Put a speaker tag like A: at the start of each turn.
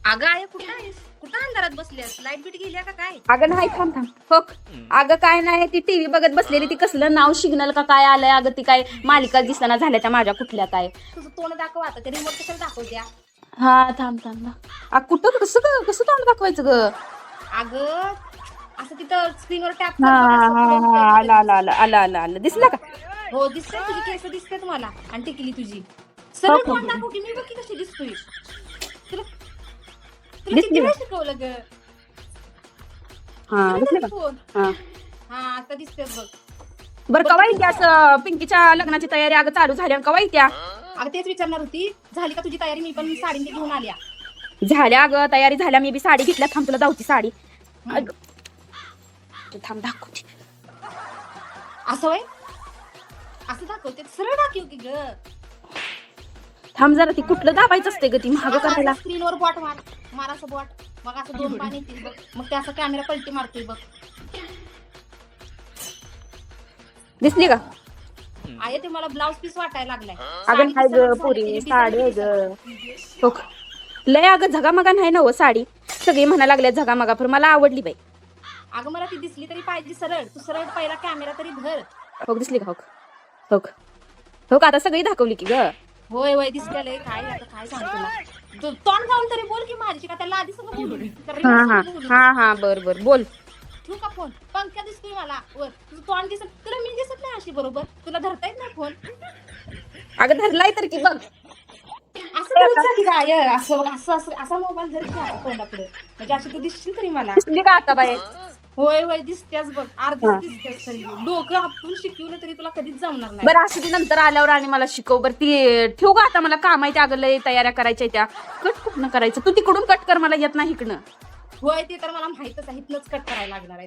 A: अगं आहे कुठं आहेस? कुठं अंधारात बसल्यास? लाईट बीट गेल्या का काय?
B: अगं नाही, थांब थांब हो. अगं काय नाही, ती टीव्ही बघत बसलेली, ती कसलं नाव सिग्नल का काय आलंय अगं, ती काय मालिका दिसताना झाल्या त्या माझ्या कुठल्या काय.
A: तुझं तोंड दाखव आता, ते रिमोट कशाला दाखवत्या?
B: हा थांब थांब. कुठं कसं तोंड दाखवायचं ग?
A: अगं असं तिथं स्क्रीनवर टॅप
B: हा
A: कर बघ,
B: हा
A: असं
B: हा
A: पुढं
B: हा,
A: उलटं
B: आलं
A: तिथं
B: आलं आलं आलं आलं आलं, दिसलं का?
A: दिसतं. हो दिसते, तुझी केस दिसते तुम्हाला आणि टिकली तुझी.
B: हो,
A: सरळ
B: हो,
A: तोंड
B: हो.
A: दाखव की, मी बघ की कशी दिसतोय. तुला तुला किती
B: दिसली
A: वेळ
B: का?
A: शिकवलं ग?
B: हा
A: सरळ
B: दिसली
A: धर
B: का?
A: की फोन.
B: हा.
A: हा आता दिसतेच बघ.
B: बरं
A: बघ
B: कवा
A: किती.
B: येते असं पिंकीच्या लग्नाची तयारी अगं चालू झाली, कवा येत्या?
A: अगं तेच विचारणार होती, झाली का तुझी तयारी? मी पण साडी घेऊन आल्या.
B: झाल्या अगं तयारी झाल्या, मी बी साडी घेतल्या. थांब तुला दावती साडी.
A: हम्म.
B: थांब दाखवते.
A: असं वय असं दाखवते, सरळ दाखव की ग.
B: थांब जरा, ती कुठलं दाबायचं असते ग ती महाग करायला?
A: स्क्रीनवर बॉट मार, मार असं बॉट. मग असं दोन पाणी येतील बघ, मग ते असं कॅमेरा पलटी मारतोय बघ.
B: दिसली का?
A: आहे ते मला ब्लाऊज पीस वाटायला लागलाय.
B: अगं
A: साडीची
B: नाही
A: सरळ
B: ग
A: झाली,
B: पुरी,
A: त्याची डिझाईन
B: साडी आहे
A: किती
B: ग. हो का? लय अगं झगामगा नाही ना हो साडी. सगळी म्हणायला लागल्या झगामगा, पण मला आवडली बाई.
A: अगं मला ती दिसली तरी पाहिजे सरळ. तू सरळ पहिला कॅमेरा तरी धर.
B: हो दिसली का? हो का? हो का? हो का? आता सगळी दाखवली की ग.
A: होय होय दिसलेलं काय आता काय सांग तुला. तोंड जाऊन तरी बोल की माझी, का त्याला आधी सगळं बोलू तर
B: हा
A: रिमोट
B: हा
A: सगळं बोलू.
B: हा हा, बर बर बोल.
A: ठेवू का फोन? पंख्या दिसतोय मला वर, तुझं तोंड दिसत, तुला मी दिसत नाही अशी बरोबर? तुला धरता येत नाही फोन?
B: अगं धरलाय तर की बघ.
A: असं धरत जा की काय, असं बघ, असं असं असा मोबाईल धर की असं तोंडाकडे, म्हणजे अशी तू दिसशील तरी मला.
B: दिसली का आता बाई?
A: होय होय दिसतेच बघ, अर्धीच
B: हा.
A: दिसतेच तरी. डोकं आपण शिकवलं तरी तुला कधीच जमणार नाही.
B: बरं असं ती नंतर आल्यावर आणि मला शिकव बरं. ती ठेवू का आता? मला काम आहे, त्या अगं लय तयाऱ्या करायच्या त्या. कट कुठनं करायचं? तू तिकडून कट कर, मला येत नाही इकडनं.
A: होय ते तर मला माहितच आहे, इथनंच कट करायला लागणार आहे.